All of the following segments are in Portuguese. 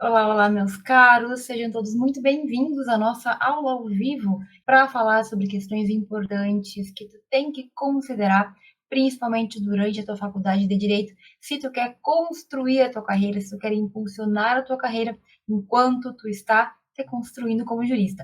Olá, olá, meus caros, sejam todos muito bem-vindos à nossa aula ao vivo para falar sobre questões importantes que tu tem que considerar, principalmente durante a tua faculdade de Direito, se tu quer construir a tua carreira, se tu quer impulsionar a tua carreira enquanto tu está se construindo como jurista.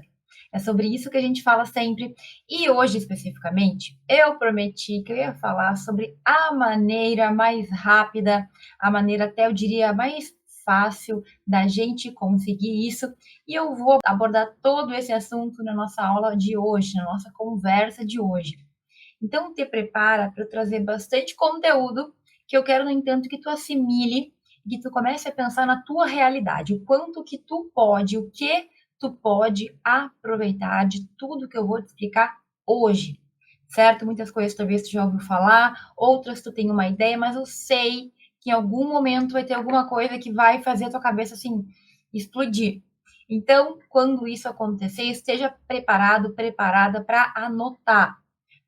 É sobre isso que a gente fala sempre. E hoje, especificamente, eu prometi que eu ia falar sobre a maneira mais rápida, a maneira até eu diria mais fácil da gente conseguir isso. E eu vou abordar todo esse assunto na nossa aula de hoje, na nossa conversa de hoje. Então, te prepara para eu trazer bastante conteúdo que eu quero, no entanto, que tu assimile, que tu comece a pensar na tua realidade, o quanto que tu pode, o que tu pode aproveitar de tudo que eu vou te explicar hoje, certo? Muitas coisas talvez tu já ouviu falar, outras tu tem uma ideia, mas eu sei que em algum momento vai ter alguma coisa que vai fazer a tua cabeça assim explodir. Então, quando isso acontecer, esteja preparado, preparada para anotar,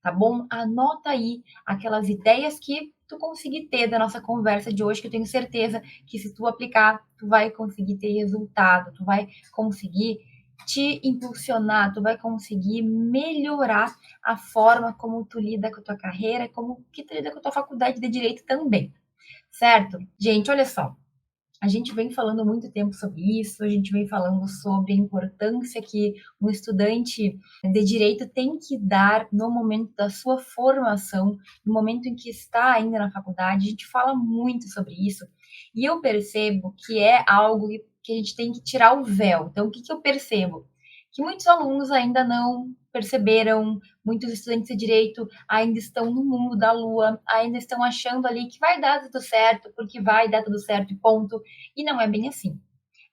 tá bom? Anota aí aquelas ideias que tu conseguir ter da nossa conversa de hoje, que eu tenho certeza que se tu aplicar, tu vai conseguir ter resultado, tu vai conseguir te impulsionar, tu vai conseguir melhorar a forma como tu lida com a tua carreira, como que tu lida com a tua faculdade de direito também, certo? Gente, olha só, a gente vem falando muito tempo sobre isso, a gente vem falando sobre a importância que um estudante de direito tem que dar no momento da sua formação, no momento em que está ainda na faculdade. A gente fala muito sobre isso e eu percebo que é algo que a gente tem que tirar o véu. Então, o que eu percebo? Que muitos alunos ainda não perceberam, muitos estudantes de direito ainda estão no mundo da lua, ainda estão achando ali que vai dar tudo certo, porque vai dar tudo certo e ponto. E não é bem assim.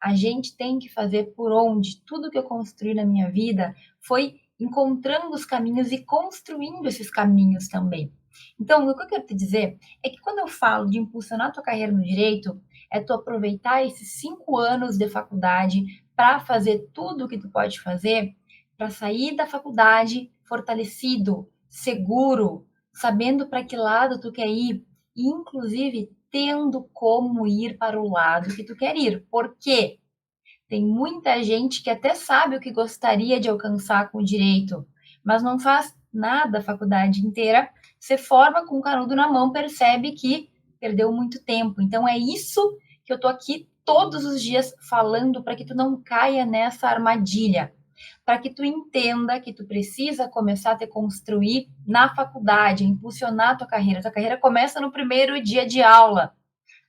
A gente tem que fazer por onde. Tudo que eu construí na minha vida foi encontrando os caminhos e construindo esses caminhos também. Então, o que eu quero te dizer é que quando eu falo de impulsionar a tua carreira no direito, é tu aproveitar esses 5 anos de faculdade para fazer tudo o que tu pode fazer, para sair da faculdade fortalecido, seguro, sabendo para que lado tu quer ir e, inclusive, tendo como ir para o lado que tu quer ir. Por quê? Tem muita gente que até sabe o que gostaria de alcançar com o direito, mas não faz nada a faculdade inteira, se forma com o canudo na mão, percebe que perdeu muito tempo. Então é isso que eu tô aqui todos os dias falando para que tu não caia nessa armadilha, para que tu entenda que tu precisa começar a te construir na faculdade, impulsionar a tua carreira. Tua carreira começa no primeiro dia de aula,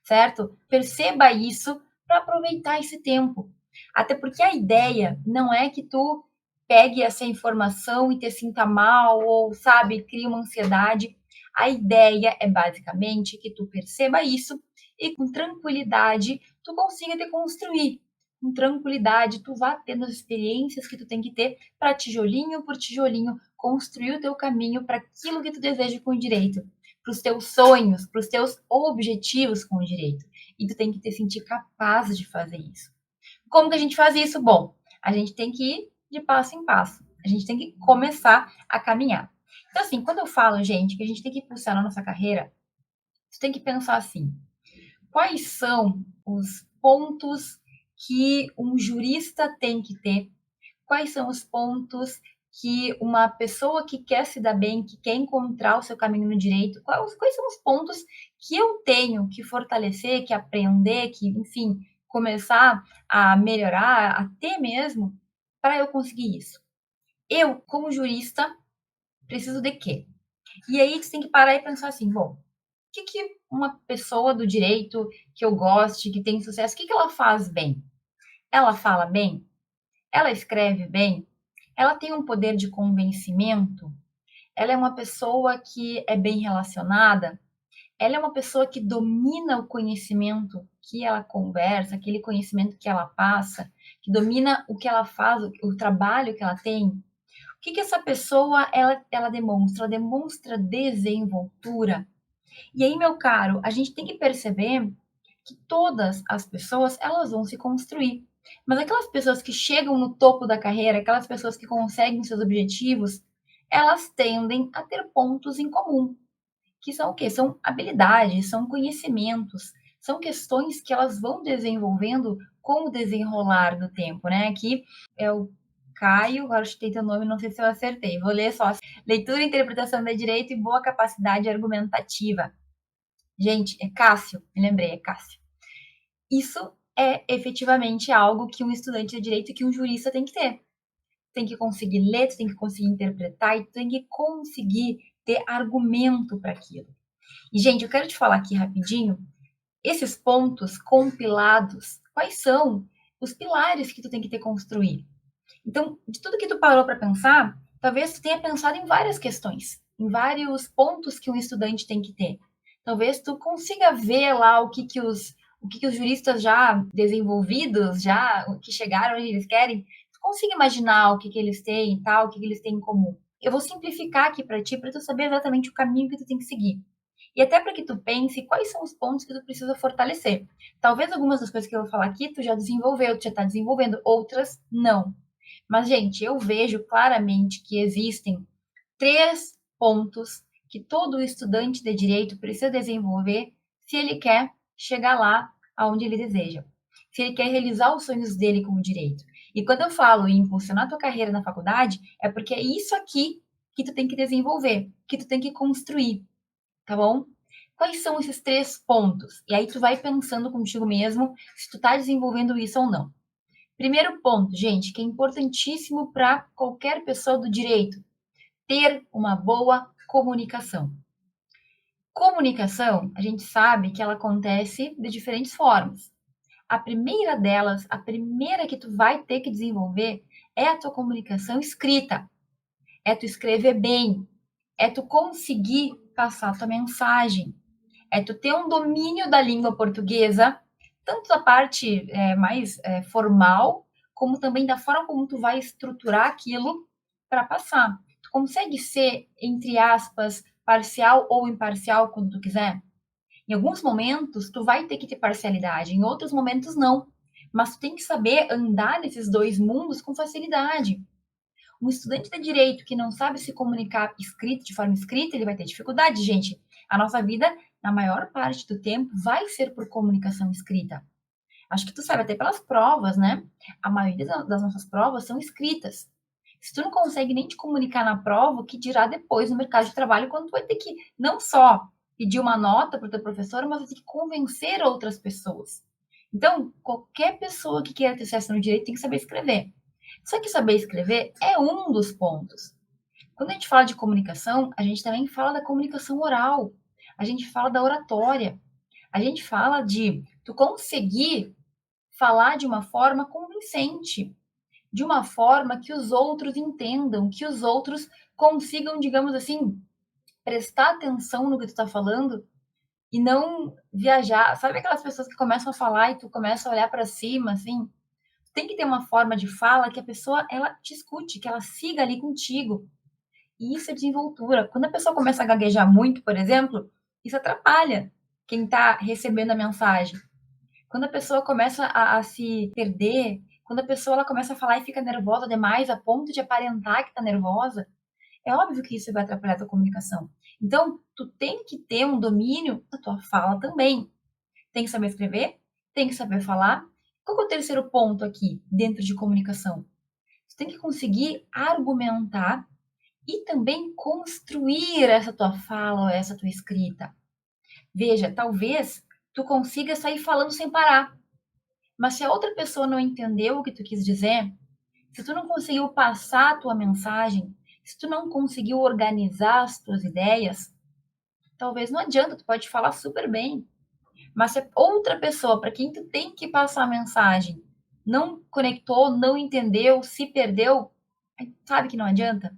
certo? Perceba isso para aproveitar esse tempo. Até porque a ideia não é que tu pegue essa informação e te sinta mal ou, sabe, crie uma ansiedade. A ideia é basicamente que tu perceba isso e com tranquilidade tu consiga te construir. Com tranquilidade, tu vá tendo as experiências que tu tem que ter para tijolinho por tijolinho construir o teu caminho para aquilo que tu deseja com o direito, para os teus sonhos, para os teus objetivos com o direito. E tu tem que te sentir capaz de fazer isso. Como que a gente faz isso? Bom, a gente tem que ir de passo em passo. A gente tem que começar a caminhar. Então, assim, quando eu falo, gente, que a gente tem que impulsionar na nossa carreira, você tem que pensar assim: quais são os pontos que um jurista tem que ter? Quais são os pontos que uma pessoa que quer se dar bem, que quer encontrar o seu caminho no direito, quais são os pontos que eu tenho que fortalecer, que aprender, que, enfim, começar a melhorar, até mesmo, para eu conseguir isso? Eu, como jurista, preciso de quê? E aí você tem que parar e pensar assim, bom, o que uma pessoa do direito que eu goste, que tem sucesso, o que ela faz bem? Ela fala bem? Ela escreve bem? Ela tem um poder de convencimento? Ela é uma pessoa que é bem relacionada? Ela é uma pessoa que domina o conhecimento que ela conversa, aquele conhecimento que ela passa, que domina o que ela faz, o trabalho que ela tem? O que essa pessoa ela demonstra? Ela demonstra desenvoltura. E aí, meu caro, a gente tem que perceber que todas as pessoas, elas vão se construir. Mas aquelas pessoas que chegam no topo da carreira, aquelas pessoas que conseguem seus objetivos, elas tendem a ter pontos em comum, que são o quê? São habilidades, são conhecimentos, são questões que elas vão desenvolvendo com o desenrolar do tempo, né? Aqui é o Caio, agora chutei teu nome, não sei se eu acertei. Vou ler só. Leitura e interpretação de direito e boa capacidade argumentativa. Gente, é Cássio, me lembrei, é Cássio. Isso é efetivamente algo que um estudante de direito, que um jurista tem que ter. Tem que conseguir ler, tem que conseguir interpretar e tem que conseguir ter argumento para aquilo. E, gente, eu quero te falar aqui rapidinho, esses pontos compilados, quais são os pilares que tu tem que ter construir. Então, de tudo que tu parou para pensar, talvez tu tenha pensado em várias questões, em vários pontos que um estudante tem que ter. Talvez tu consiga ver lá o que os juristas já desenvolvidos, já que chegaram onde eles querem, tu consiga imaginar o que eles têm e tal, o que eles têm em comum. Eu vou simplificar aqui para ti, para tu saber exatamente o caminho que tu tem que seguir. E até para que tu pense quais são os pontos que tu precisa fortalecer. Talvez algumas das coisas que eu vou falar aqui tu já desenvolveu, tu já está desenvolvendo, outras não. Mas, gente, eu vejo claramente que existem 3 pontos que todo estudante de direito precisa desenvolver se ele quer chegar lá aonde ele deseja. Se ele quer realizar os sonhos dele com o direito. E quando eu falo em impulsionar tua carreira na faculdade, é porque é isso aqui que tu tem que desenvolver, que tu tem que construir, tá bom? Quais são esses 3 pontos? E aí tu vai pensando contigo mesmo se tu tá desenvolvendo isso ou não. Primeiro ponto, gente, que é importantíssimo para qualquer pessoa do direito, ter uma boa comunicação. Comunicação, a gente sabe que ela acontece de diferentes formas. A primeira delas, a primeira que tu vai ter que desenvolver é a tua comunicação escrita. É tu escrever bem, é tu conseguir passar a tua mensagem, é tu ter um domínio da língua portuguesa, tanto da parte mais formal, como também da forma como tu vai estruturar aquilo para passar. Tu consegue ser, entre aspas, parcial ou imparcial quando tu quiser? Em alguns momentos, tu vai ter que ter parcialidade, em outros momentos, não. Mas tu tem que saber andar nesses dois mundos com facilidade. Um estudante de direito que não sabe se comunicar escrito, de forma escrita, ele vai ter dificuldade, gente. A nossa vida, na maior parte do tempo, vai ser por comunicação escrita. Acho que tu sabe até pelas provas, né? A maioria das nossas provas são escritas. Se tu não consegue nem te comunicar na prova, o que dirá depois no mercado de trabalho, quando tu vai ter que não só pedir uma nota para o teu professor, mas vai ter que convencer outras pessoas. Então, qualquer pessoa que queira ter sucesso no direito tem que saber escrever. Só que saber escrever é um dos pontos. Quando a gente fala de comunicação, a gente também fala da comunicação oral. A gente fala da oratória. A gente fala de tu conseguir falar de uma forma convincente, de uma forma que os outros entendam, que os outros consigam, digamos assim, prestar atenção no que tu está falando e não viajar. Sabe aquelas pessoas que começam a falar e tu começa a olhar para cima, assim? Tem que ter uma forma de fala que a pessoa ela te escute, que ela siga ali contigo. E isso é desenvoltura. Quando a pessoa começa a gaguejar muito, por exemplo, isso atrapalha quem está recebendo a mensagem. Quando a pessoa começa a se perder, quando a pessoa ela começa a falar e fica nervosa demais a ponto de aparentar que está nervosa, é óbvio que isso vai atrapalhar a tua comunicação. Então, tu tem que ter um domínio da tua fala também. Tem que saber escrever, tem que saber falar. Qual é o terceiro ponto aqui, dentro de comunicação? Tu tem que conseguir argumentar e também construir essa tua fala ou essa tua escrita. Veja, talvez tu consiga sair falando sem parar, mas se a outra pessoa não entendeu o que tu quis dizer, se tu não conseguiu passar a tua mensagem, se tu não conseguiu organizar as tuas ideias, talvez não adianta, tu pode falar super bem, mas se outra pessoa para quem tu tem que passar a mensagem não conectou, não entendeu, se perdeu, sabe que não adianta?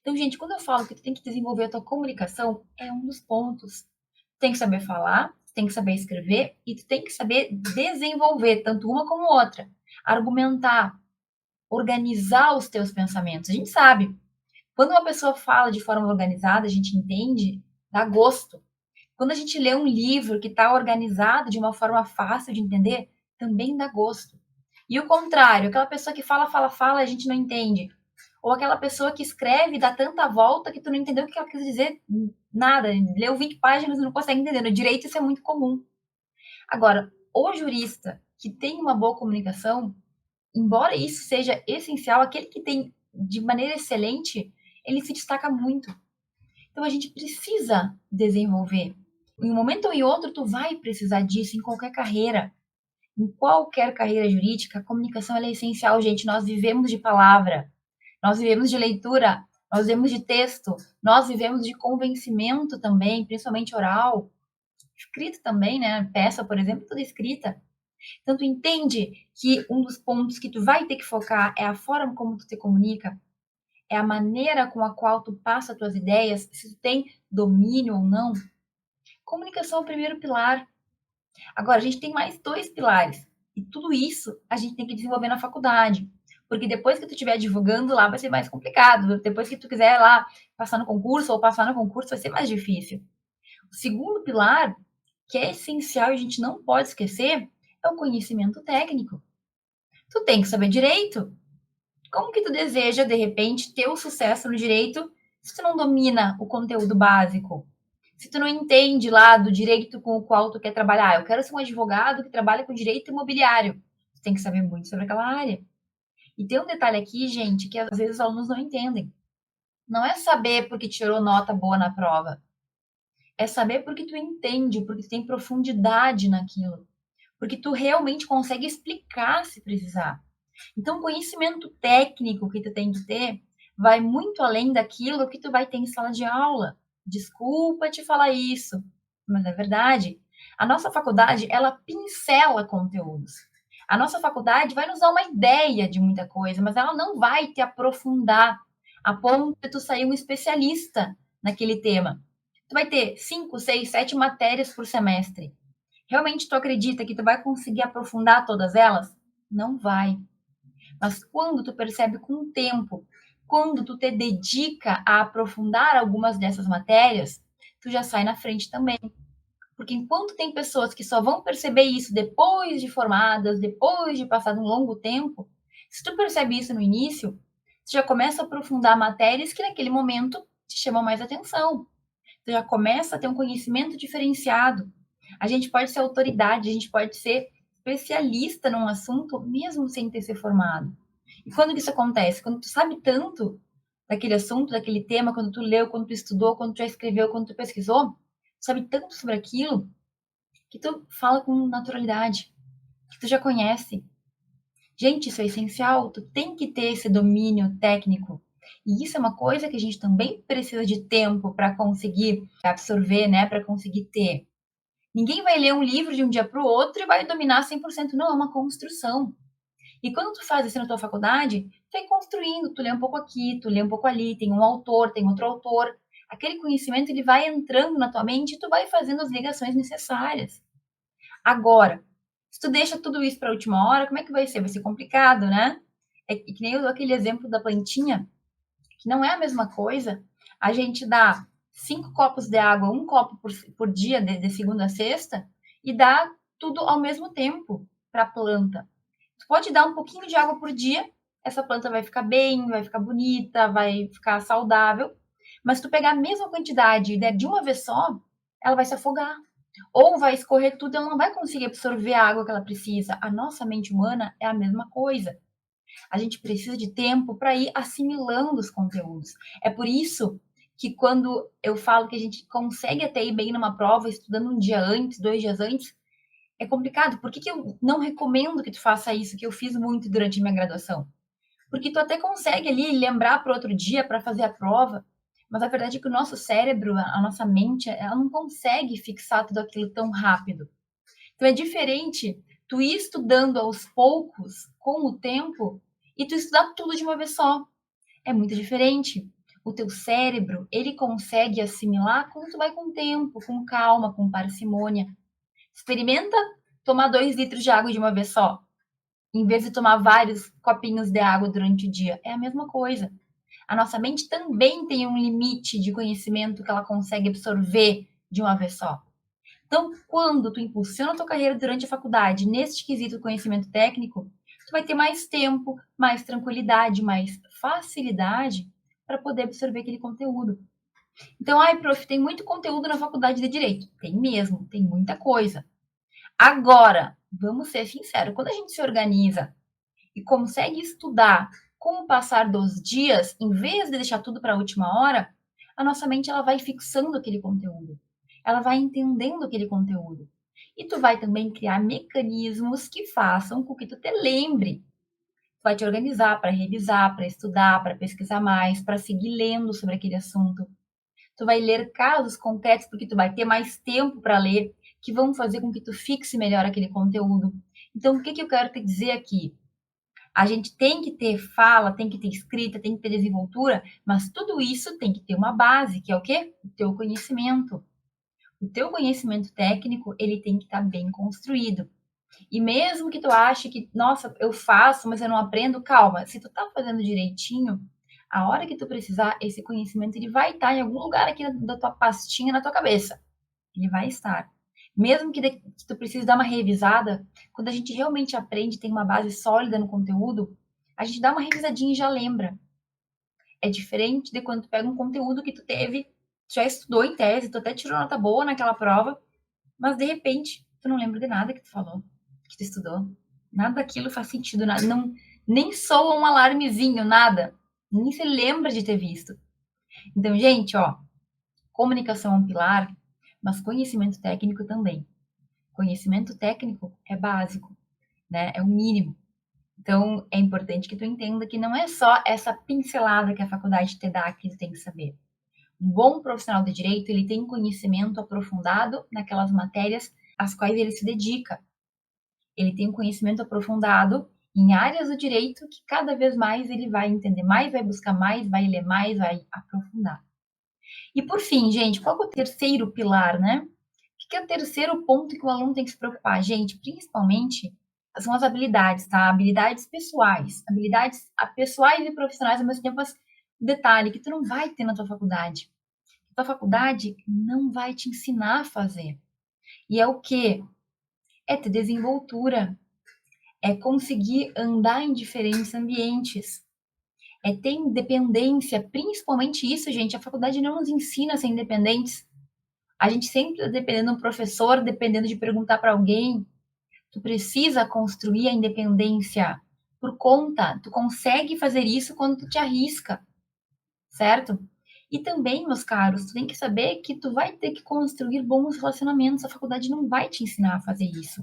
Então, gente, quando eu falo que tu tem que desenvolver a tua comunicação, é um dos pontos. Tu tem que saber falar, tu tem que saber escrever e tu tem que saber desenvolver tanto uma como outra. Argumentar, organizar os teus pensamentos. A gente sabe, quando uma pessoa fala de forma organizada, a gente entende, dá gosto. Quando a gente lê um livro que está organizado de uma forma fácil de entender, também dá gosto. E o contrário, aquela pessoa que fala, fala, fala, a gente não entende. Ou aquela pessoa que escreve e dá tanta volta que tu não entendeu o que ela quis dizer nada. Leu 20 páginas e não consegue entender. No direito isso é muito comum. Agora, o jurista que tem uma boa comunicação, embora isso seja essencial, aquele que tem de maneira excelente, ele se destaca muito. Então a gente precisa desenvolver. Em um momento ou em outro, tu vai precisar disso em qualquer carreira. Em qualquer carreira jurídica, a comunicação é essencial, gente. Nós vivemos de palavra, nós vivemos de leitura, nós vivemos de texto, nós vivemos de convencimento também, principalmente oral, escrito também, né? Peça, por exemplo, toda escrita. Então, tu entende que um dos pontos que tu vai ter que focar é a forma como tu te comunica, é a maneira com a qual tu passa tuas ideias, se tu tem domínio ou não. Comunicação é o primeiro pilar. Agora, a gente tem mais 2 pilares. E tudo isso a gente tem que desenvolver na faculdade. Porque depois que tu estiver divulgando lá, vai ser mais complicado. Depois que tu quiser lá passar no concurso ou passar no concurso, vai ser mais difícil. O segundo pilar, que é essencial e a gente não pode esquecer, é o conhecimento técnico. Tu tem que saber direito. Como que tu deseja, de repente, ter o sucesso no direito se tu não domina o conteúdo básico? Se tu não entende lá do direito com o qual tu quer trabalhar, eu quero ser um advogado que trabalha com direito imobiliário. Tu tem que saber muito sobre aquela área. E tem um detalhe aqui, gente, que às vezes os alunos não entendem. Não é saber porque tirou nota boa na prova. É saber porque tu entende, porque tu tem profundidade naquilo. Porque tu realmente consegue explicar se precisar. Então, o conhecimento técnico que tu tem que ter vai muito além daquilo que tu vai ter em sala de aula. Desculpa te falar isso, mas é verdade. A nossa faculdade, ela pincela conteúdos. A nossa faculdade vai nos dar uma ideia de muita coisa, mas ela não vai te aprofundar a ponto de tu sair um especialista naquele tema. Tu vai ter 5, 6, 7 matérias por semestre. Realmente tu acredita que tu vai conseguir aprofundar todas elas? Não vai. Mas quando tu percebe com o tempo, quando tu te dedica a aprofundar algumas dessas matérias, tu já sai na frente também. Porque enquanto tem pessoas que só vão perceber isso depois de formadas, depois de passado um longo tempo, se tu percebe isso no início, tu já começa a aprofundar matérias que naquele momento te chamam mais atenção. Tu já começa a ter um conhecimento diferenciado. A gente pode ser autoridade, a gente pode ser especialista num assunto mesmo sem ter se formado. E quando isso acontece? Quando tu sabe tanto daquele assunto, daquele tema, quando tu leu, quando tu estudou, quando tu já escreveu, quando tu pesquisou, tu sabe tanto sobre aquilo que tu fala com naturalidade, que tu já conhece. Gente, isso é essencial, tu tem que ter esse domínio técnico. E isso é uma coisa que a gente também precisa de tempo para conseguir absorver, né, para conseguir ter. Ninguém vai ler um livro de um dia para o outro e vai dominar 100%, não, é uma construção. E quando tu faz isso na tua faculdade, tu vai construindo, tu lê um pouco aqui, tu lê um pouco ali, tem um autor, tem outro autor. Aquele conhecimento ele vai entrando na tua mente e tu vai fazendo as ligações necessárias. Agora, se tu deixa tudo isso para a última hora, como é que vai ser? Vai ser complicado, né? É que nem eu dou aquele exemplo da plantinha, que não é a mesma coisa. A gente dá 5 copos de água, um copo por dia, de segunda a sexta, e dá tudo ao mesmo tempo para a planta. Tu pode dar um pouquinho de água por dia, essa planta vai ficar bem, vai ficar bonita, vai ficar saudável. Mas se tu pegar a mesma quantidade e der de uma vez só, ela vai se afogar. Ou vai escorrer tudo, ela não vai conseguir absorver a água que ela precisa. A nossa mente humana é a mesma coisa. A gente precisa de tempo para ir assimilando os conteúdos. É por isso que quando eu falo que a gente consegue até ir bem numa prova, estudando um dia antes, 2 dias antes, é complicado. Por que, que eu não recomendo que tu faça isso, que eu fiz muito durante a minha graduação? Porque tu até consegue ali lembrar para outro dia para fazer a prova, mas a verdade é que o nosso cérebro, a nossa mente, ela não consegue fixar tudo aquilo tão rápido. Então é diferente tu ir estudando aos poucos, com o tempo, e tu estudar tudo de uma vez só. É muito diferente. O teu cérebro, ele consegue assimilar quando tu vai com tempo, com calma, com parcimônia. Experimenta tomar 2 litros de água de uma vez só, em vez de tomar vários copinhos de água durante o dia. É a mesma coisa. A nossa mente também tem um limite de conhecimento que ela consegue absorver de uma vez só. Então, quando tu impulsiona a tua carreira durante a faculdade, nesse quesito conhecimento técnico, tu vai ter mais tempo, mais tranquilidade, mais facilidade para poder absorver aquele conteúdo. Então, ai, prof, tem muito conteúdo na faculdade de Direito. Tem mesmo, tem muita coisa. Agora, vamos ser sinceros, quando a gente se organiza e consegue estudar com o passar dos dias, em vez de deixar tudo para a última hora, a nossa mente ela vai fixando aquele conteúdo. Ela vai entendendo aquele conteúdo. E tu vai também criar mecanismos que façam com que tu te lembre. Tu vai te organizar para revisar, para estudar, para pesquisar mais, para seguir lendo sobre aquele assunto. Tu vai ler casos concretos porque tu vai ter mais tempo para ler, que vão fazer com que tu fixe melhor aquele conteúdo. Então, o que eu quero te dizer aqui? A gente tem que ter fala, tem que ter escrita, tem que ter desenvoltura, mas tudo isso tem que ter uma base, que é o quê? O teu conhecimento. O teu conhecimento técnico, ele tem que estar bem construído. E mesmo que tu ache que, nossa, eu faço, mas eu não aprendo, calma. Se tu tá fazendo direitinho, a hora que tu precisar, esse conhecimento ele vai estar em algum lugar aqui da tua pastinha na tua cabeça. Ele vai estar. Mesmo que tu precise dar uma revisada, quando a gente realmente aprende, tem uma base sólida no conteúdo, a gente dá uma revisadinha e já lembra. É diferente de quando tu pega um conteúdo que tu teve, tu já estudou em tese, tu até tirou nota boa naquela prova, mas de repente tu não lembra de nada que tu falou, que tu estudou. Nada daquilo faz sentido, nada, não, nem soa um alarmezinho, nada. Nem se lembra de ter visto. Então, gente, ó, comunicação é um pilar, mas conhecimento técnico também. Conhecimento técnico é básico, né? É o mínimo. Então, é importante que tu entenda que não é só essa pincelada que a faculdade te dá que tu tem que saber. Um bom profissional de direito, ele tem conhecimento aprofundado naquelas matérias às quais ele se dedica. Ele tem um conhecimento aprofundado em áreas do direito que cada vez mais ele vai entender mais, vai buscar mais, vai ler mais, vai aprofundar. E por fim, gente, qual é o terceiro pilar, né? O que é o terceiro ponto que o aluno tem que se preocupar? Gente, principalmente são as habilidades, tá? Habilidades pessoais. Habilidades pessoais e profissionais ao mesmo tempo, mas detalhe que tu não vai ter na tua faculdade. A tua faculdade não vai te ensinar a fazer. E é o quê? É ter desenvoltura. É conseguir andar em diferentes ambientes. É ter independência. Principalmente isso, gente, a faculdade não nos ensina a ser independentes. A gente sempre está dependendo de um professor, dependendo de perguntar para alguém. Tu precisa construir a independência por conta. Tu consegue fazer isso quando tu te arrisca, certo? E também, meus caros, tu tem que saber que tu vai ter que construir bons relacionamentos. A faculdade não vai te ensinar a fazer isso.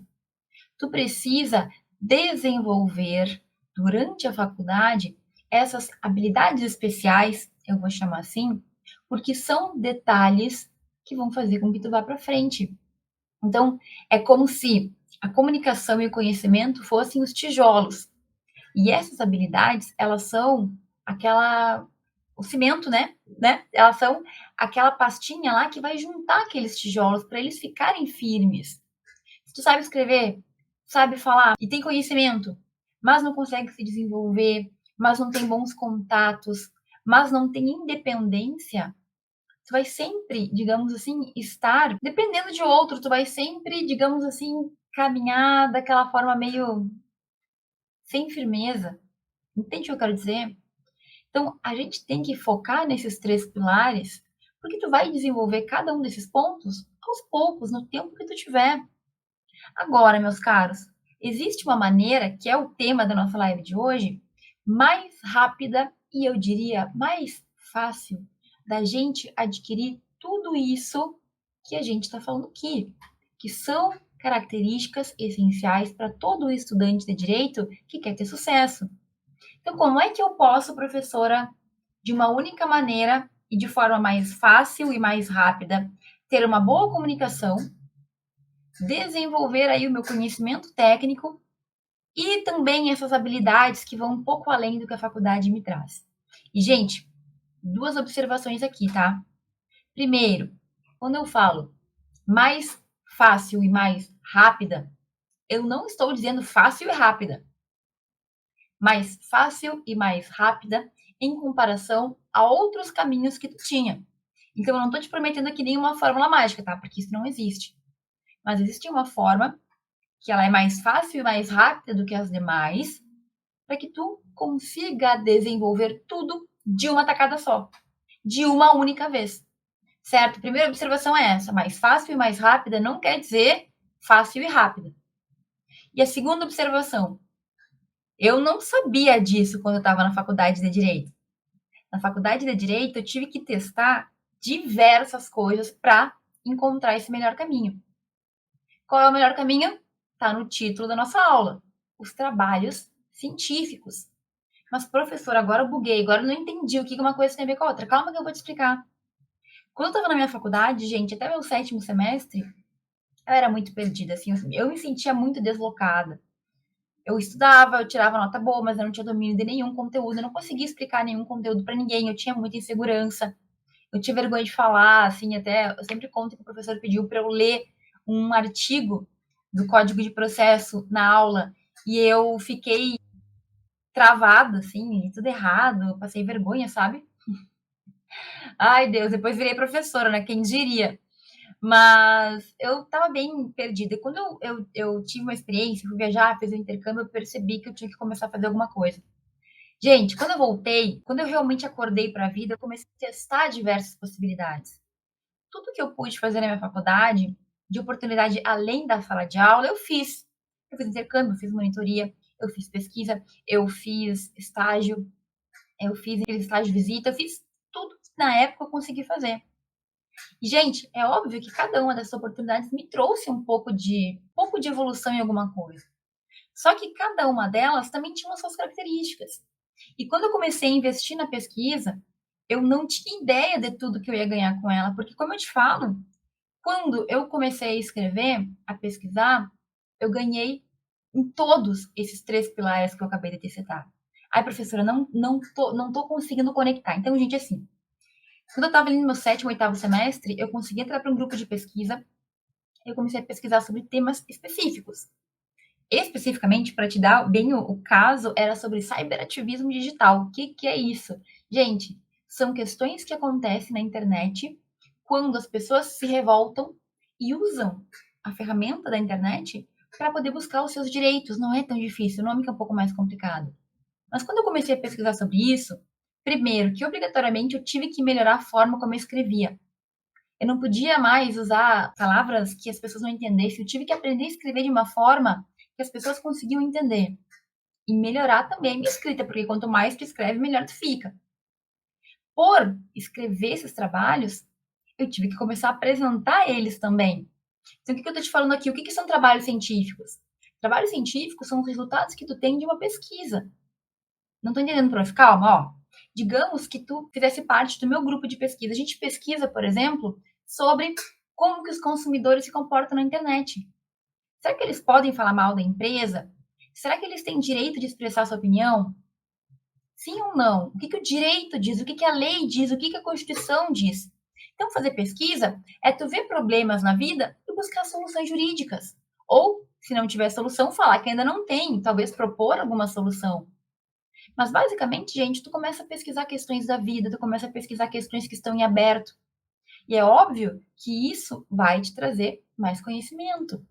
Tu precisa desenvolver durante a faculdade essas habilidades especiais, eu vou chamar assim, porque são detalhes que vão fazer com que tu vá para frente. Então, é como se a comunicação e o conhecimento fossem os tijolos. E essas habilidades, elas são o cimento, né? Elas são aquela pastinha lá que vai juntar aqueles tijolos para eles ficarem firmes. Se tu sabe escrever, sabe falar e tem conhecimento, mas não consegue se desenvolver, mas não tem bons contatos, mas não tem independência, tu vai sempre, digamos assim, estar dependendo de outro, tu vai sempre, digamos assim, caminhar daquela forma meio sem firmeza. Entende o que eu quero dizer? Então, a gente tem que focar nesses três pilares, porque tu vai desenvolver cada um desses pontos aos poucos, no tempo que tu tiver. Agora, meus caros, existe uma maneira, que é o tema da nossa live de hoje, mais rápida e eu diria mais fácil da gente adquirir tudo isso que a gente está falando aqui, que são características essenciais para todo estudante de direito que quer ter sucesso. Então, como é que eu posso, professora, de uma única maneira e de forma mais fácil e mais rápida, ter uma boa comunicação, desenvolver aí o meu conhecimento técnico e também essas habilidades que vão um pouco além do que a faculdade me traz? E, gente, duas observações aqui, tá? Primeiro, quando eu falo mais fácil e mais rápida, eu não estou dizendo fácil e rápida, mas fácil e mais rápida em comparação a outros caminhos que tu tinha. Então, eu não estou te prometendo aqui nenhuma fórmula mágica, tá? Porque isso não existe. Mas existe uma forma que ela é mais fácil e mais rápida do que as demais, para que tu consiga desenvolver tudo de uma tacada só, de uma única vez, certo? Primeira observação é essa, mais fácil e mais rápida não quer dizer fácil e rápida. E a segunda observação, eu não sabia disso quando eu estava na faculdade de Direito. Na faculdade de Direito, eu tive que testar diversas coisas para encontrar esse melhor caminho. Qual é o melhor caminho? Está no título da nossa aula: os trabalhos científicos. Mas, professor, agora eu buguei, agora eu não entendi o que uma coisa tem a ver com a outra. Calma que eu vou te explicar. Quando eu estava na minha faculdade, gente, até meu 7º semestre, eu era muito perdida, assim, eu me sentia muito deslocada. Eu estudava, eu tirava nota boa, mas eu não tinha domínio de nenhum conteúdo, eu não conseguia explicar nenhum conteúdo para ninguém, eu tinha muita insegurança, eu tinha vergonha de falar, assim, até eu sempre conto que o professor pediu para eu ler um artigo do Código de Processo na aula e eu fiquei travada, assim, tudo errado, passei vergonha, sabe? Ai, Deus, depois virei professora, né? Quem diria? Mas eu estava bem perdida. E quando eu tive uma experiência, fui viajar, fiz um intercâmbio, eu percebi que eu tinha que começar a fazer alguma coisa. Gente, quando eu voltei, quando eu realmente acordei para a vida, eu comecei a testar diversas possibilidades. Tudo que eu pude fazer na minha faculdade, de oportunidade além da sala de aula, eu fiz. Eu fiz intercâmbio, eu fiz monitoria, eu fiz pesquisa, eu fiz estágio, eu fiz aquele estágio de visita, eu fiz tudo que na época eu consegui fazer. E, gente, é óbvio que cada uma dessas oportunidades me trouxe um pouco de evolução em alguma coisa. Só que cada uma delas também tinha as suas características. E quando eu comecei a investir na pesquisa, eu não tinha ideia de tudo que eu ia ganhar com ela, porque como eu te falo, quando eu comecei a escrever, a pesquisar, eu ganhei em todos esses 3 pilares que eu acabei de te citar. Ai, professora, não tô conseguindo conectar. Então, gente, assim, quando eu estava ali no meu 7º, 8º semestre, eu consegui entrar para um grupo de pesquisa. Eu comecei a pesquisar sobre temas específicos. Especificamente, para te dar bem o caso, era sobre cyberativismo digital. O que é isso? Gente, são questões que acontecem na internet quando as pessoas se revoltam e usam a ferramenta da internet para poder buscar os seus direitos. Não é tão difícil, o nome que é um pouco mais complicado. Mas quando eu comecei a pesquisar sobre isso, primeiro, que obrigatoriamente eu tive que melhorar a forma como eu escrevia. Eu não podia mais usar palavras que as pessoas não entendessem. Eu tive que aprender a escrever de uma forma que as pessoas conseguiam entender. E melhorar também a minha escrita, porque quanto mais tu escreve, melhor tu fica. Por escrever esses trabalhos, eu tive que começar a apresentar eles também. Então, o que eu estou te falando aqui? O que são trabalhos científicos? Trabalhos científicos são os resultados que tu tem de uma pesquisa. Não estou entendendo, prof. Calma, ó. Digamos que tu fizesse parte do meu grupo de pesquisa. A gente pesquisa, por exemplo, sobre como que os consumidores se comportam na internet. Será que eles podem falar mal da empresa? Será que eles têm direito de expressar sua opinião? Sim ou não? O que o direito diz? O que a lei diz? O que a Constituição diz? Então, fazer pesquisa é tu ver problemas na vida e buscar soluções jurídicas. Ou, se não tiver solução, falar que ainda não tem, talvez propor alguma solução. Mas basicamente, gente, tu começa a pesquisar questões da vida, tu começa a pesquisar questões que estão em aberto. E é óbvio que isso vai te trazer mais conhecimento.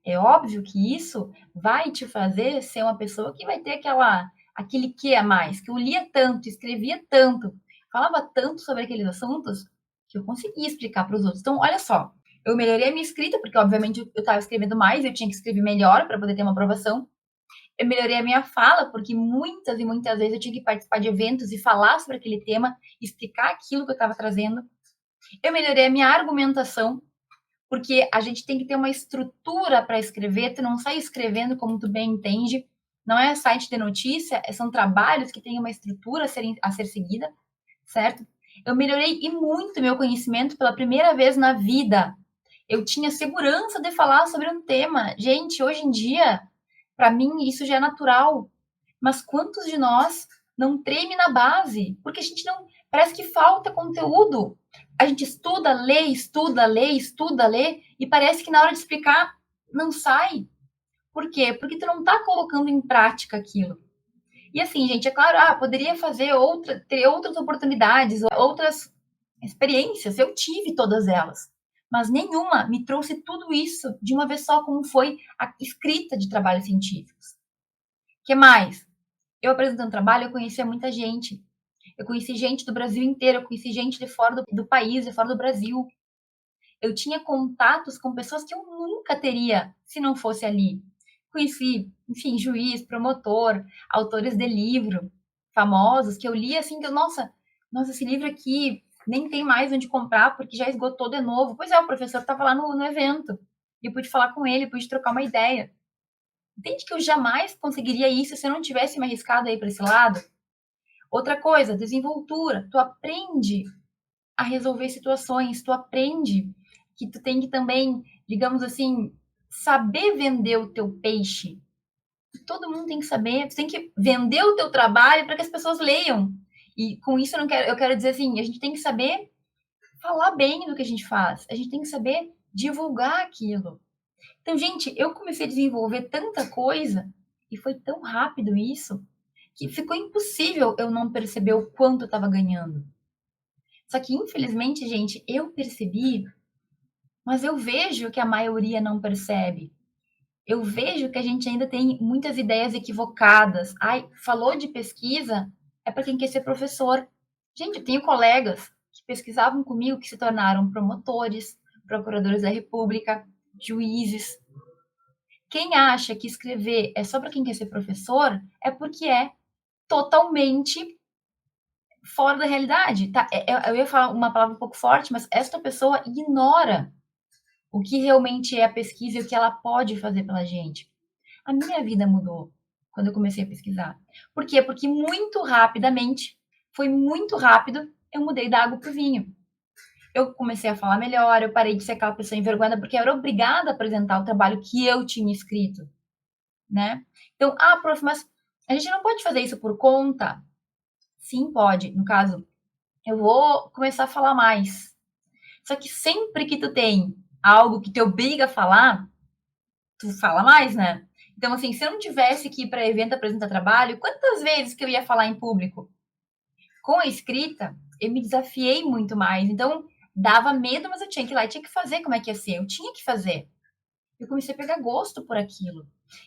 É óbvio que isso vai te fazer ser uma pessoa que vai ter aquele que a mais, que eu lia tanto, escrevia tanto, falava tanto sobre aqueles assuntos, que eu conseguia explicar para os outros. Então, olha só, eu melhorei a minha escrita, porque obviamente eu estava escrevendo mais, eu tinha que escrever melhor para poder ter uma aprovação. Eu melhorei a minha fala, porque muitas e muitas vezes eu tinha que participar de eventos e falar sobre aquele tema, explicar aquilo que eu estava trazendo. Eu melhorei a minha argumentação, porque a gente tem que ter uma estrutura para escrever, tu não sai escrevendo como tu bem entende, não é site de notícia, são trabalhos que têm uma estrutura a ser seguida, certo? Eu melhorei e muito meu conhecimento pela primeira vez na vida. Eu tinha segurança de falar sobre um tema. Gente, hoje em dia, para mim, isso já é natural. Mas quantos de nós não treme na base? Porque a gente não. Parece que falta conteúdo. A gente estuda, lê, estuda, lê, estuda, lê, e parece que na hora de explicar não sai. Por quê? Porque tu não está colocando em prática aquilo. E assim, gente, é claro, poderia ter outras oportunidades, outras experiências. Eu tive todas elas. Mas nenhuma me trouxe tudo isso de uma vez só, como foi a escrita de trabalhos científicos. O que mais? Eu apresentando trabalho, eu conhecia muita gente. Eu conheci gente do Brasil inteiro, eu conheci gente de fora do país, de fora do Brasil. Eu tinha contatos com pessoas que eu nunca teria se não fosse ali. Conheci, enfim, juiz, promotor, autores de livro famosos que eu li assim, que eu, nossa, esse livro aqui nem tem mais onde comprar porque já esgotou de novo. Pois é, o professor estava lá no evento e eu pude falar com ele, pude trocar uma ideia. Entende que eu jamais conseguiria isso se eu não tivesse me arriscado aí para esse lado? Outra coisa, desenvoltura. Tu aprende a resolver situações, tu aprende que tu tem que também, digamos assim, saber vender o teu peixe. Todo mundo tem que saber, tu tem que vender o teu trabalho para que as pessoas leiam. E com isso eu quero dizer assim, a gente tem que saber falar bem do que a gente faz. A gente tem que saber divulgar aquilo. Então, gente, eu comecei a desenvolver tanta coisa e foi tão rápido isso que ficou impossível eu não perceber o quanto eu estava ganhando. Só que, infelizmente, gente, eu percebi, mas eu vejo que a maioria não percebe. Eu vejo que a gente ainda tem muitas ideias equivocadas. Ai, falou de pesquisa, é para quem quer ser professor. Gente, eu tenho colegas que pesquisavam comigo que se tornaram promotores, procuradores da República, juízes. Quem acha que escrever é só para quem quer ser professor é porque é totalmente fora da realidade. Tá? Eu ia falar uma palavra um pouco forte, mas esta pessoa ignora o que realmente é a pesquisa e o que ela pode fazer pela gente. A minha vida mudou quando eu comecei a pesquisar. Por quê? Porque muito rapidamente, foi muito rápido, eu mudei da água para o vinho. Eu comecei a falar melhor, eu parei de ser aquela pessoa envergonhada, porque eu era obrigada a apresentar o trabalho que eu tinha escrito, né? Então, prof, mas a gente não pode fazer isso por conta? Sim, pode. No caso, eu vou começar a falar mais. Só que sempre que tu tem algo que te obriga a falar, tu fala mais, né? Então, assim, se eu não tivesse que ir para evento apresentar trabalho, quantas vezes que eu ia falar em público? Com a escrita, eu me desafiei muito mais. Então, dava medo, mas eu tinha que ir lá e tinha que fazer como é que ia ser. Eu tinha que fazer. Eu comecei a pegar gosto por aquilo.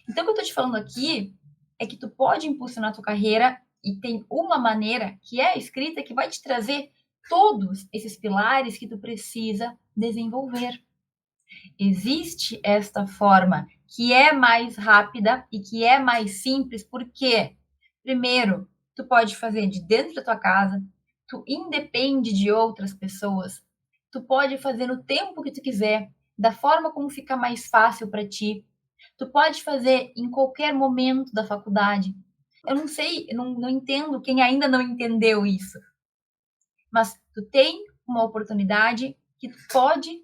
Então, o que eu tô te falando aqui é que tu pode impulsionar a tua carreira e tem uma maneira, que é a escrita, que vai te trazer todos esses pilares que tu precisa desenvolver. Existe esta forma que é mais rápida e que é mais simples, porque, primeiro, tu pode fazer de dentro da tua casa, tu independe de outras pessoas, tu pode fazer no tempo que tu quiser, da forma como fica mais fácil para ti. Tu pode fazer em qualquer momento da faculdade. Eu não sei, eu não entendo quem ainda não entendeu isso. Mas tu tem uma oportunidade que tu pode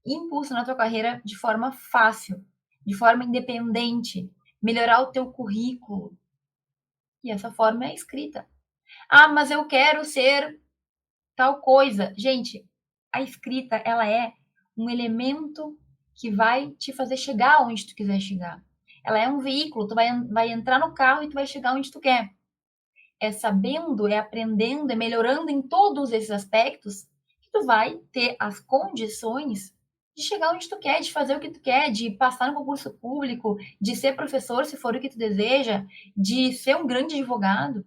impulsionar a tua carreira de forma fácil, de forma independente, melhorar o teu currículo. E essa forma é a escrita. Mas eu quero ser tal coisa. Gente, a escrita, ela é um elemento que vai te fazer chegar onde tu quiser chegar. Ela é um veículo, tu vai entrar no carro e tu vai chegar onde tu quer. É sabendo, é aprendendo, é melhorando em todos esses aspectos que tu vai ter as condições de chegar onde tu quer, de fazer o que tu quer, de passar no concurso público, de ser professor, se for o que tu deseja, de ser um grande advogado.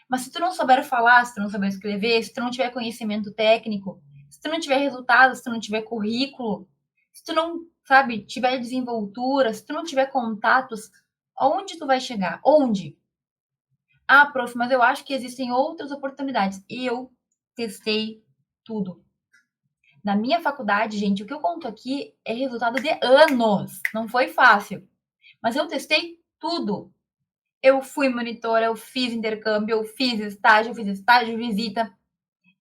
Mas se tu não souber falar, se tu não souber escrever, se tu não tiver conhecimento técnico, se tu não tiver resultado, se tu não tiver currículo, se tu não, sabe, tiver desenvoltura, se tu não tiver contatos, aonde tu vai chegar? Onde? Prof, mas eu acho que existem outras oportunidades. E eu testei tudo. Na minha faculdade, gente, o que eu conto aqui é resultado de anos. Não foi fácil. Mas eu testei tudo. Eu fui monitora, eu fiz intercâmbio, eu fiz estágio, visita.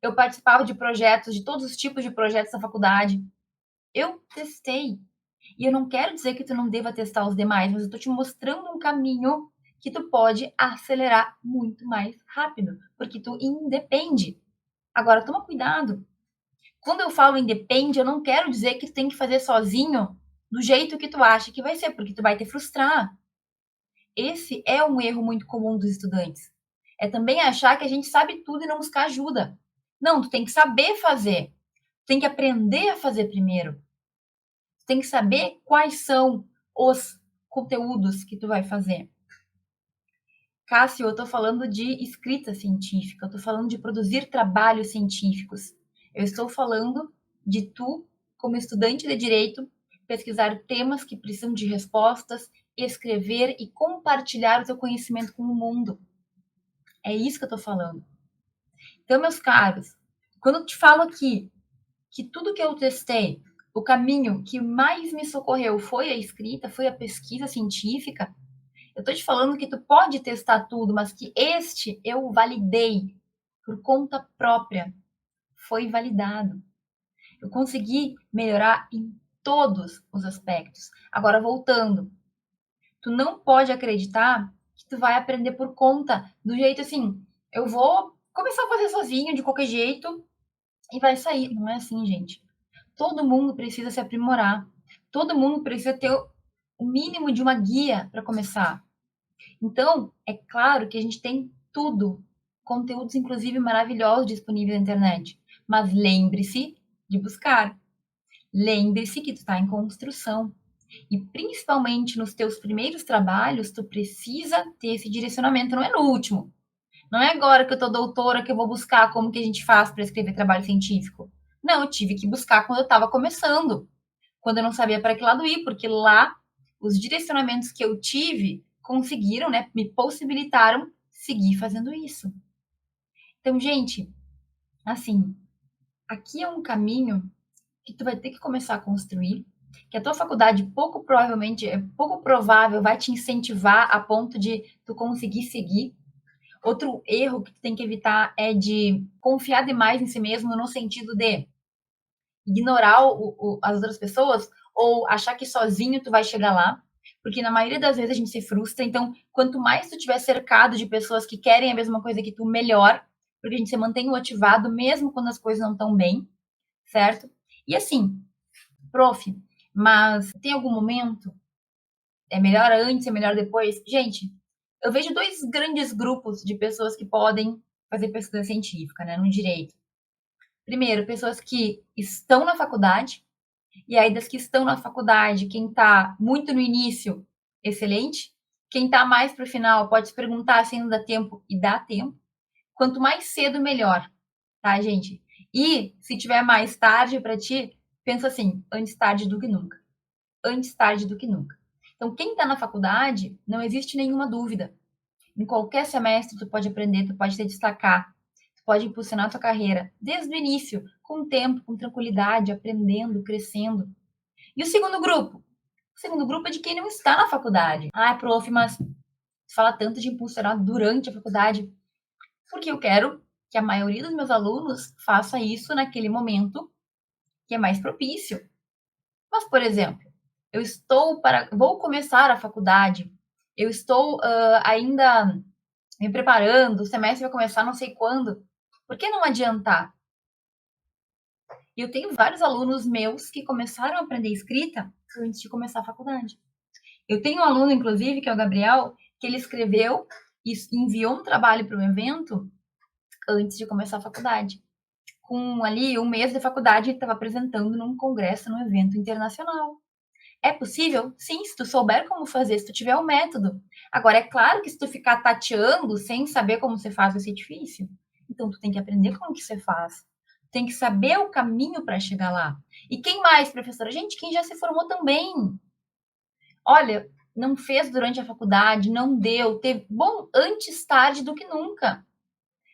Eu participava de projetos, de todos os tipos de projetos da faculdade. Eu testei. E eu não quero dizer que tu não deva testar os demais, mas eu estou te mostrando um caminho que tu pode acelerar muito mais rápido, porque tu independe. Agora, toma cuidado. Quando eu falo independe, eu não quero dizer que tu tem que fazer sozinho do jeito que tu acha que vai ser, porque tu vai te frustrar. Esse é um erro muito comum dos estudantes. É também achar que a gente sabe tudo e não buscar ajuda. Não, tu tem que saber fazer. Tu tem que aprender a fazer primeiro. Tu tem que saber quais são os conteúdos que tu vai fazer. Cássio, eu estou falando de escrita científica, eu estou falando de produzir trabalhos científicos. Eu estou falando de tu como estudante de direito, pesquisar temas que precisam de respostas, escrever e compartilhar o teu conhecimento com o mundo. É isso que eu estou falando. Então, meus caros, quando eu te falo aqui que tudo que eu testei, o caminho que mais me socorreu foi a escrita, foi a pesquisa científica, eu estou te falando que tu pode testar tudo, mas que este eu validei por conta própria. Foi validado. Eu consegui melhorar em todos os aspectos. Agora, voltando, tu não pode acreditar que tu vai aprender por conta do jeito assim, eu vou começar a fazer sozinho, de qualquer jeito, e vai sair. Não é assim, gente. Todo mundo precisa se aprimorar. Todo mundo precisa ter o mínimo de uma guia para começar. Então, é claro que a gente tem tudo, conteúdos inclusive maravilhosos disponíveis na internet. Mas lembre-se de buscar. Lembre-se que tu está em construção. E principalmente nos teus primeiros trabalhos, tu precisa ter esse direcionamento, não é no último. Não é agora que eu tô doutora que eu vou buscar como que a gente faz para escrever trabalho científico. Não, eu tive que buscar quando eu estava começando, quando eu não sabia para que lado ir, porque lá os direcionamentos que eu tive conseguiram, né, me possibilitaram seguir fazendo isso. Então, gente, assim, aqui é um caminho que tu vai ter que começar a construir, que a tua faculdade pouco provavelmente, é pouco provável vai te incentivar a ponto de tu conseguir seguir. Outro erro que tu tem que evitar é de confiar demais em si mesmo no sentido de ignorar as outras pessoas ou achar que sozinho tu vai chegar lá, porque na maioria das vezes a gente se frustra. Então, quanto mais tu tiver cercado de pessoas que querem a mesma coisa que tu, melhor, porque a gente se mantém motivado mesmo quando as coisas não estão bem, certo? E assim, prof, mas tem algum momento? É melhor antes, é melhor depois? Gente, eu vejo dois grandes grupos de pessoas que podem fazer pesquisa científica, né, no direito. Primeiro, pessoas que estão na faculdade, e aí das que estão na faculdade, quem está muito no início, excelente. Quem está mais para o final pode se perguntar se ainda dá tempo, e dá tempo. Quanto mais cedo, melhor, tá, gente? E se tiver mais tarde para ti, pensa assim, antes tarde do que nunca. Antes tarde do que nunca. Então, quem está na faculdade, não existe nenhuma dúvida. Em qualquer semestre, tu pode aprender, tu pode te destacar, tu pode impulsionar a tua carreira desde o início, com o tempo, com tranquilidade, aprendendo, crescendo. E o segundo grupo? O segundo grupo é de quem não está na faculdade. Ah, prof, mas tu fala tanto de impulsionar durante a faculdade, porque eu quero que a maioria dos meus alunos faça isso naquele momento que é mais propício. Mas, por exemplo, vou começar a faculdade, eu estou ainda me preparando, o semestre vai começar não sei quando. Por que não adiantar? E eu tenho vários alunos meus que começaram a aprender escrita antes de começar a faculdade. Eu tenho um aluno, inclusive, que é o Gabriel, que ele escreveu e enviou um trabalho para um evento antes de começar a faculdade. Com ali um mês de faculdade, ele estava apresentando num congresso, num evento internacional. É possível? Sim, se tu souber como fazer, se tu tiver o método. Agora, é claro que se tu ficar tateando sem saber como você faz, vai ser difícil. Então, tu tem que aprender como que você faz. Tem que saber o caminho para chegar lá. E quem mais, professora? Gente, quem já se formou também. Olha, não fez durante a faculdade, não deu, teve. Bom, antes tarde do que nunca.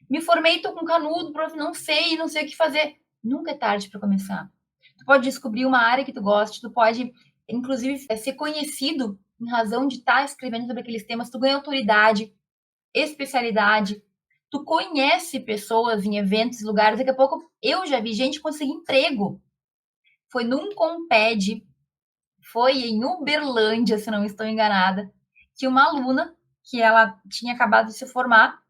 Me formei, tô com canudo, prof, não sei o que fazer. Nunca é tarde para começar. Tu pode descobrir uma área que tu goste, tu pode, inclusive, ser conhecido em razão de estar escrevendo sobre aqueles temas, tu ganha autoridade, especialidade, tu conhece pessoas em eventos, lugares, daqui a pouco eu já vi gente conseguir emprego. Foi num Comped, foi em Uberlândia, se não estou enganada, que uma aluna, que ela tinha acabado de se formar,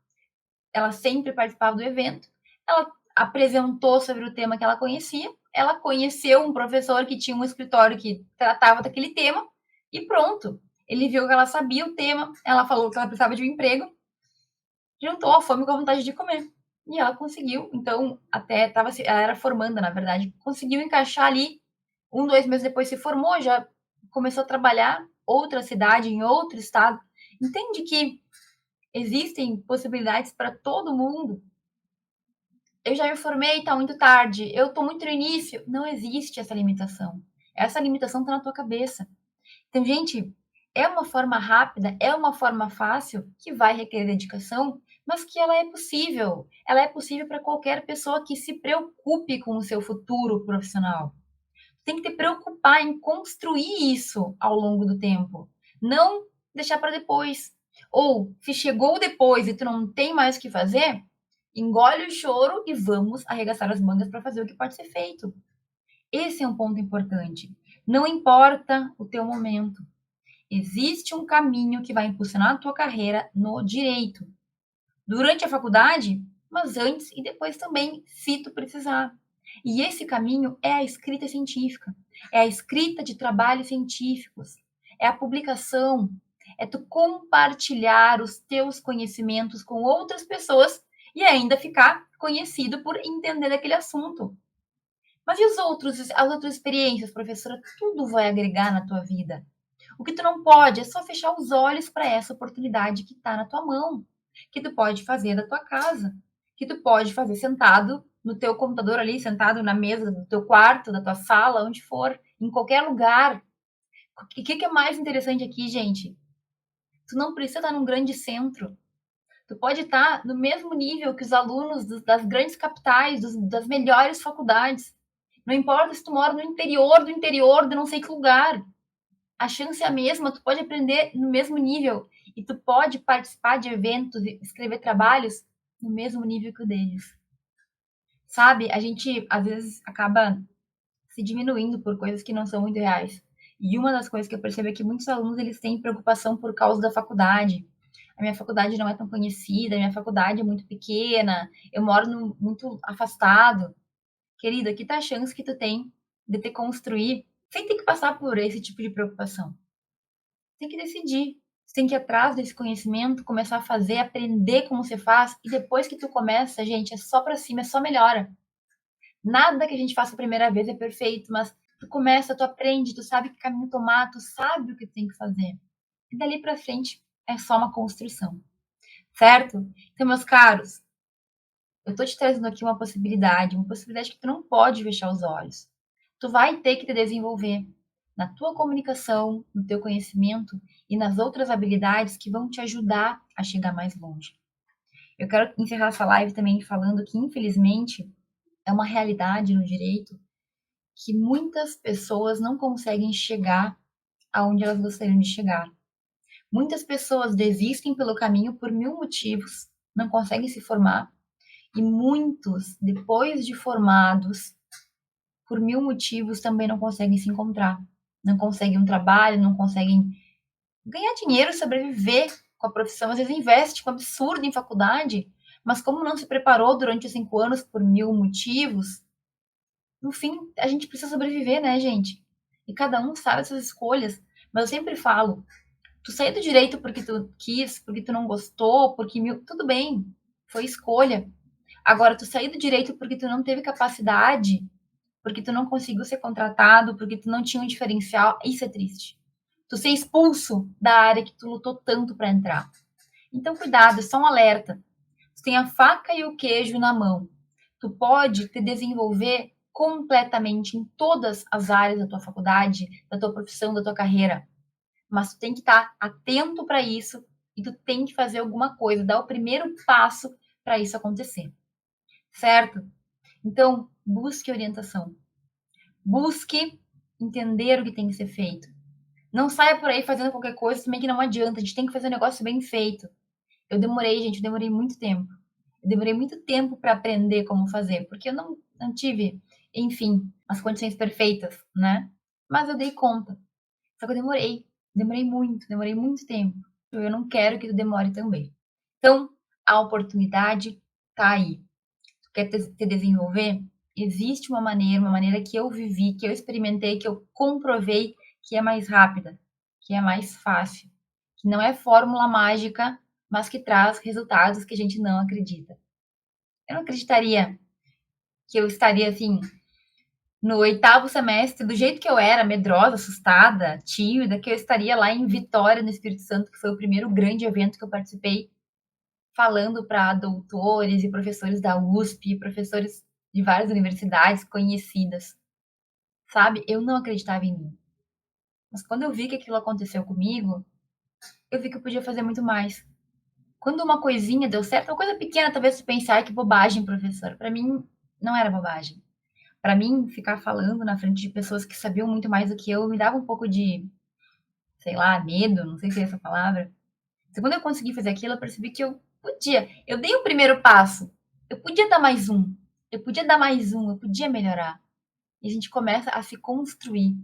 ela sempre participava do evento, ela apresentou sobre o tema que ela conhecia, ela conheceu um professor que tinha um escritório que tratava daquele tema, e pronto. Ele viu que ela sabia o tema, ela falou que ela precisava de um emprego, juntou a fome com a vontade de comer. E ela conseguiu, então, até estava, ela era formanda, na verdade, conseguiu encaixar ali, 2 meses depois se formou, já começou a trabalhar outra cidade, em outro estado. Entende que existem possibilidades para todo mundo. eu já me formei, tá muito tarde, eu tô muito no início. Não existe essa limitação. Essa limitação tá na tua cabeça. Então, gente, é uma forma rápida, é uma forma fácil, que vai requerer dedicação, mas que ela é possível. Ela é possível para qualquer pessoa que se preocupe com o seu futuro profissional. Tem que te preocupar em construir isso ao longo do tempo, não deixar para depois. Ou, se chegou depois e tu não tem mais o que fazer, engole o choro e vamos arregaçar as mangas para fazer o que pode ser feito. Esse é um ponto importante. Não importa o teu momento. Existe um caminho que vai impulsionar a tua carreira no direito. Durante a faculdade, mas antes e depois também, se tu precisar. E esse caminho é a escrita científica, é a escrita de trabalhos científicos, é a publicação, é tu compartilhar os teus conhecimentos com outras pessoas e ainda ficar conhecido por entender aquele assunto. Mas e as outras experiências, professora? Tudo vai agregar na tua vida. O que tu não pode é só fechar os olhos para essa oportunidade que está na tua mão, que tu pode fazer da tua casa, que tu pode fazer sentado no teu computador ali, sentado na mesa do teu quarto, da tua sala, onde for, em qualquer lugar. E o que é mais interessante aqui, gente? Tu não precisa estar num grande centro. Tu pode estar no mesmo nível que os alunos das grandes capitais, das melhores faculdades. Não importa se tu mora no interior do interior de não sei que lugar. A chance é a mesma, tu pode aprender no mesmo nível e tu pode participar de eventos e escrever trabalhos no mesmo nível que o deles. Sabe? A gente às vezes acaba se diminuindo por coisas que não são muito reais. E uma das coisas que eu percebo é que muitos alunos eles têm preocupação por causa da faculdade. A minha faculdade não é tão conhecida, a minha faculdade é muito pequena, eu moro muito afastado. Querido, aqui tá a chance que tu tem de te construir sem ter que passar por esse tipo de preocupação. Tem que decidir. Você tem que ir atrás desse conhecimento, começar a fazer, aprender como você faz, e depois que tu começa, gente, é só pra cima, é só melhora. Nada que a gente faça a primeira vez é perfeito, mas tu começa, tu aprende, tu sabe que caminho tomar, tu sabe o que tem que fazer. E dali pra frente é só uma construção, certo? Então, meus caros, eu tô te trazendo aqui uma possibilidade que tu não pode fechar os olhos. Tu vai ter que te desenvolver na tua comunicação, no teu conhecimento e nas outras habilidades que vão te ajudar a chegar mais longe. Eu quero encerrar essa live também falando que, infelizmente, é uma realidade no direito que muitas pessoas não conseguem chegar aonde elas gostariam de chegar. Muitas pessoas desistem pelo caminho por mil motivos, não conseguem se formar, e muitos, depois de formados, por mil motivos, também não conseguem se encontrar. Não conseguem um trabalho, não conseguem ganhar dinheiro, sobreviver com a profissão. Às vezes investe um absurdo em faculdade, mas como não se preparou durante os 5 anos por mil motivos, no fim, a gente precisa sobreviver, né, gente? E cada um sabe as suas escolhas. Mas eu sempre falo, tu sair do direito porque tu quis, porque tu não gostou, porque tudo bem, foi escolha. Agora, tu sair do direito porque tu não teve capacidade, porque tu não conseguiu ser contratado, porque tu não tinha um diferencial, isso é triste. Tu ser expulso da área que tu lutou tanto para entrar. Então, cuidado, é só um alerta. Tu tem a faca e o queijo na mão. Tu pode te desenvolver completamente em todas as áreas da tua faculdade, da tua profissão, da tua carreira. Mas tu tem que estar atento para isso e tu tem que fazer alguma coisa, dar o primeiro passo para isso acontecer. Certo? Então, busque orientação. Busque entender o que tem que ser feito. Não saia por aí fazendo qualquer coisa também que não adianta. A gente tem que fazer um negócio bem feito. Eu demorei muito tempo. Eu demorei muito tempo para aprender como fazer, porque eu não tive, enfim, as condições perfeitas, né? Mas eu dei conta. Só que eu demorei muito tempo. Eu não quero que tu demore também. Então, a oportunidade tá aí. Tu quer te desenvolver? Existe uma maneira que eu vivi, que eu experimentei, que eu comprovei que é mais rápida, que é mais fácil, que não é fórmula mágica, mas que traz resultados que a gente não acredita. Eu não acreditaria que eu estaria assim no oitavo semestre, do jeito que eu era, medrosa, assustada, tímida, que eu estaria lá em Vitória, no Espírito Santo, que foi o primeiro grande evento que eu participei, falando para doutores e professores da USP, professores de várias universidades conhecidas, sabe? Eu não acreditava em mim. Mas quando eu vi que aquilo aconteceu comigo, eu vi que eu podia fazer muito mais. Quando uma coisinha deu certo, uma coisa pequena, talvez tu pensar, que bobagem, professor. Para mim, não era bobagem. Para mim, ficar falando na frente de pessoas que sabiam muito mais do que eu me dava um pouco de, sei lá, medo, não sei se é essa palavra. Quando eu consegui fazer aquilo, eu percebi que eu podia. Eu dei o primeiro passo. Eu podia dar mais um. Eu podia dar mais um. Eu podia melhorar. E a gente começa a se construir.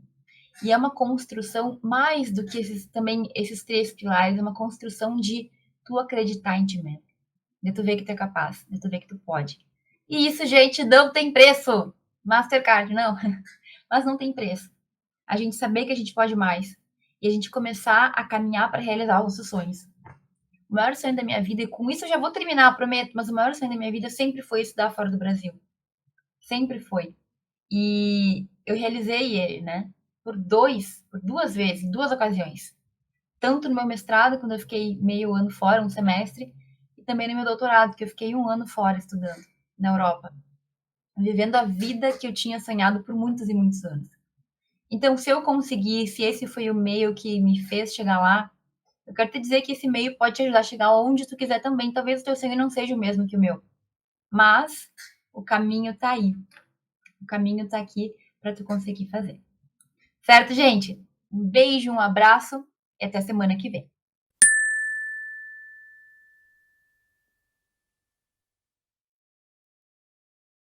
E é uma construção mais do que esses três pilares. É uma construção de tu acreditar em ti mesmo. De tu ver que tu é capaz. De tu ver que tu pode. E isso, gente, não tem preço. Mastercard, não. Mas não tem preço. A gente saber que a gente pode mais. E a gente começar a caminhar para realizar os nossos sonhos. O maior sonho da minha vida, e com isso eu já vou terminar, prometo, mas o maior sonho da minha vida sempre foi estudar fora do Brasil. Sempre foi. E eu realizei ele, né? Por duas vezes, em duas ocasiões. Tanto no meu mestrado, quando eu fiquei meio ano fora, um semestre, e também no meu doutorado, que eu fiquei um ano fora estudando, na Europa. Vivendo a vida que eu tinha sonhado por muitos e muitos anos. Então, se eu conseguir, se esse foi o meio que me fez chegar lá, eu quero te dizer que esse meio pode te ajudar a chegar onde tu quiser também. Talvez o teu sonho não seja o mesmo que o meu, mas o caminho tá aí. O caminho tá aqui para tu conseguir fazer. Certo, gente? Um beijo, um abraço e até semana que vem.